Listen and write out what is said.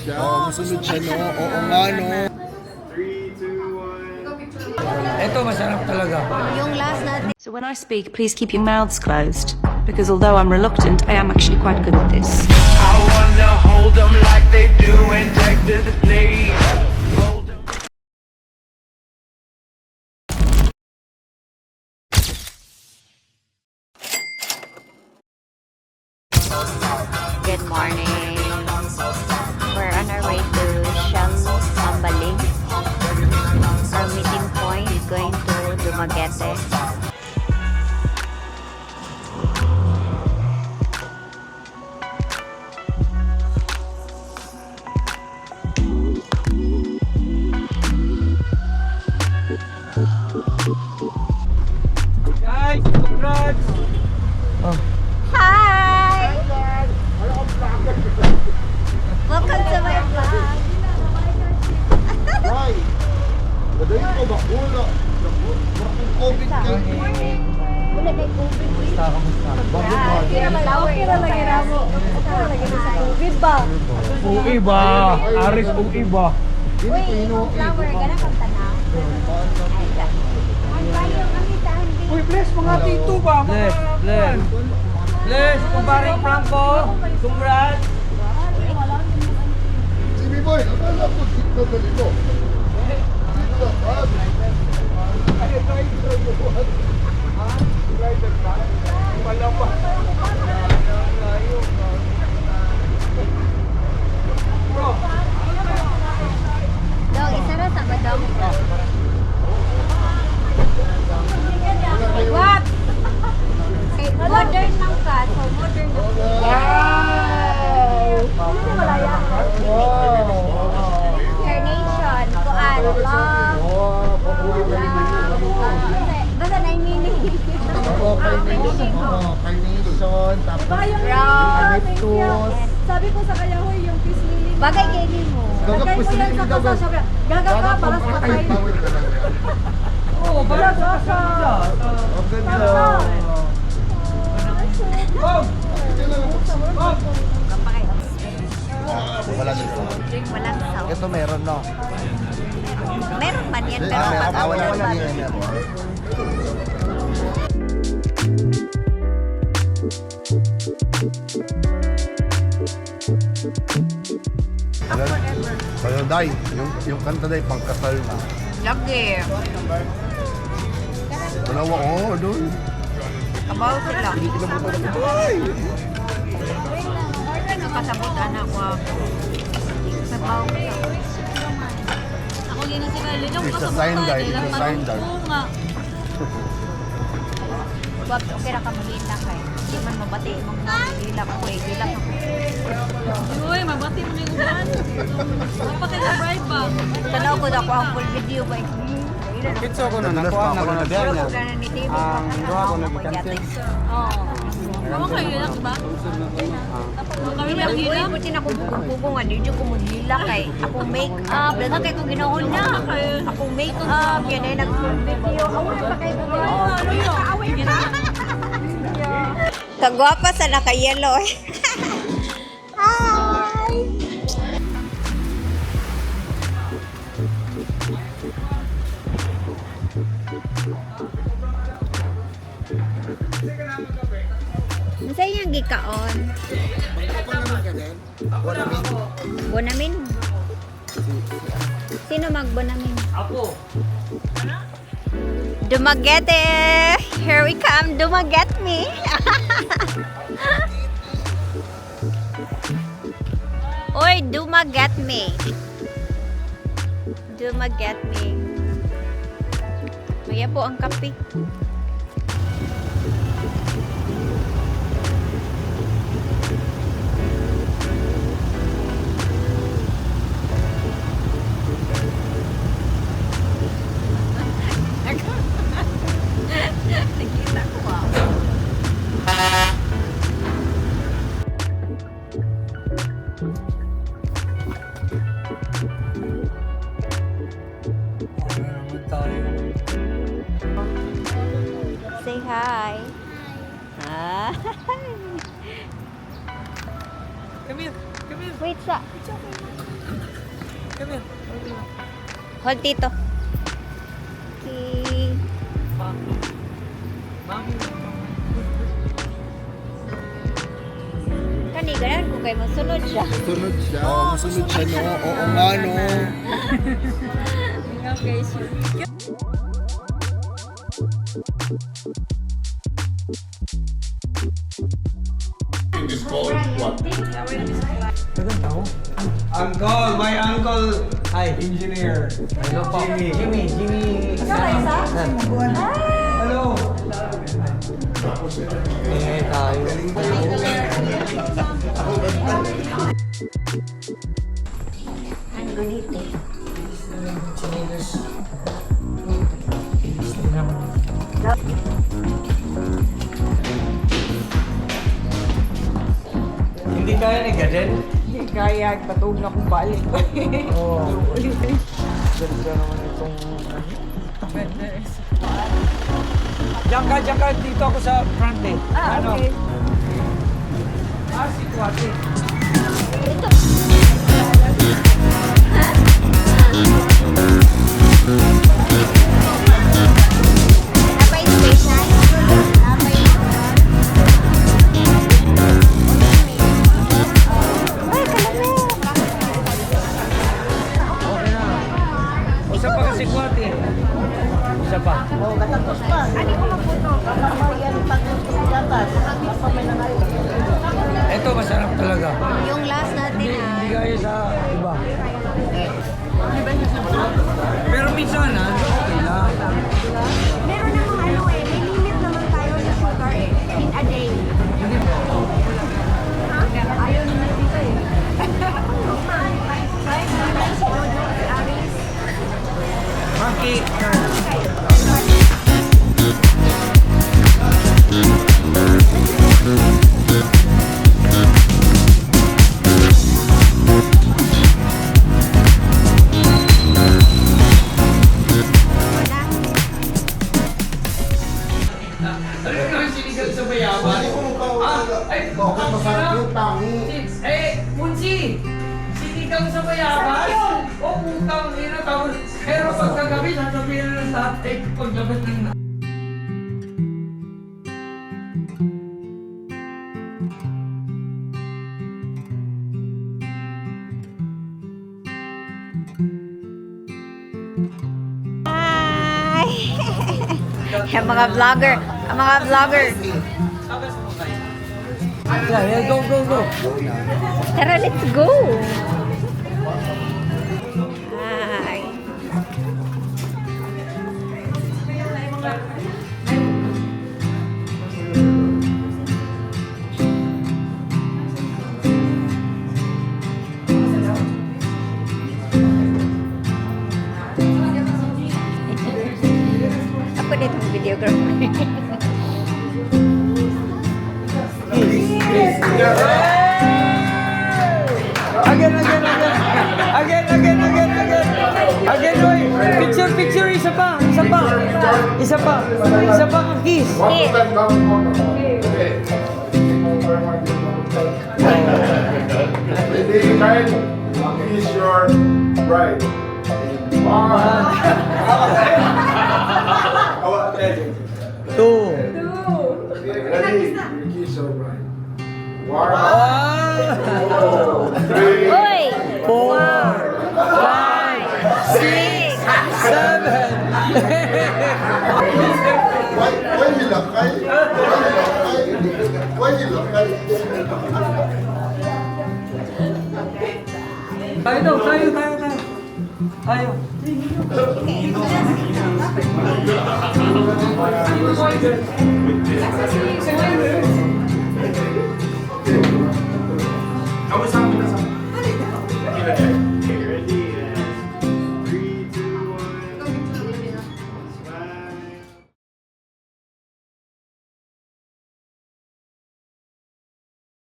siya. Oo, masunod siya, no? Oo nga, no? 3, 2, 1. Ito, masarap talaga. Yung last natin. So when I speak, please keep your mouths closed, because although I'm reluctant, I am actually quite good at this. I wanna hold them like they do in Texas, please. Good morning. We're on our way to Siyang Sambaling. Our meeting point is going to Dumaguete. Guys, congrats! Hi! Welcome to my vlog. Ay! Madaling ko bakula. COVID ka. Wala na COVID. Kamusta, kamusta? Okay na lang yan mo. COVID ba? Uy ba? Aris uy ba? Uy, yung flower, ganang kang tanaw. Uy, bless mga tito ba? Bless, bless. Bless, kumparing Franco. Congrats. Si B-Boy, akala ko dito na dito. Dito na, sabi. Ay, driver mo. Ha? Driver ba? Wala pa. Bro. Dog, isa na sa badong. What? Okay, modern lang ka. So, modern lang. Carnation, kuan, love. Basta na yung meaning. Carnation, tapos Rose. Sabi ko sa kanya, huy, yung peace lily. Bagay kayo mo. Lagay ko yan sa kasa. Sabi niya, gaga ka para sa patay. Oo, bala sa kasila. Ang ganda. Wala nito. Walang sound. Ito meron, no? Meron man yan, pero pag Wala ako wala ba? yan. Pero Day, yung kanta Day, pangkasal na. Lagi. Dalawa, doon. Kabaw sila. Kinabutan ako. Ay! Nakasabot anak ko. Sabaw sila. Ako yun na si Kylie. It's a sign, Day. It's a sign, Day. Wag, okay ra ka magila kay. Di man mabati mong magila ko eh. Gila ko. Uy, mabati mo yung ulan. Mapakit na bright ba? Tanaw ko na ko ang full video ba. Kitso ko na, Madalas nakuha pa na ako ko na na- diyan Pero na. kung gano'n ni Timo, Duha ko nag-cancel. Oo. Ako kayo lang ba? Kami may Uy, hirap. buti na kung bugo nga, di ko maghila kay. Akong make-up, lahat kay kong ginahon na. Akong make-up, yan ay nag-full video. Away pa kayo away ka. Kagwapa sa naka-yellow eh. Hi! Masaya yung gikaon. Bonamin. Sino mag-bonamin? Ako. Dumaguete! Here we come, Dumaguete me! Oy, Dumaguete me! Dumaguete me! Maya po ang kape. Nakita ko Say hi. Hi. Come here. Wait sa... Come here. Hold dito. Okay. Mami. Kani, ganun kung kayo masunod siya. Masunod siya. Masunod siya, no? Oo nga, no? Okay, sure. It's called what? Uncle, my uncle. Hi. Engineer. Hello po. Jimmy. Hello. Eh, tayo. Ang gunite. Hindi kaya ni Gaden? Hindi kaya, patog na kong balik. Oo. Ganda naman itong... Diyan ka. Dito ako sa front eh. Okay. Si Kwati. Ito. Napay station. Napay... Ay, kalami. Okay na. Isa pa kasi Kwati. Isa pa. Ano ko maputo? Ito masarap talaga. Yung last natin Hindi kaya sa iba. Pero minsan okay lang. meron namang ano eh, may limit naman tayo sa sugar eh, in a day. Ayaw naman dito eh. Monkey. Ano naman sinigang sa bayawan? Ay, Bakit masarap yung tangi? Munsi! Sinigang sa bayawan? O, putang ina, tapos, pero pagkagabi, sasabihin na ng tatay ko paggabat ng Hi! Yung mga vlogger. Ang mga vlogger. Yeah, go. Tara, let's go! Hi! Ako din yung videographer. Again, boy. Picture, isa pa ang kiss. One more time, okay. Lady, kind, kiss your bride. Two. Ready? Kiss your bride. One, two, three. Uy! 4, 5, 6, 7. Why you look like? Why you look like? Tayo. Kamu sama kita sama.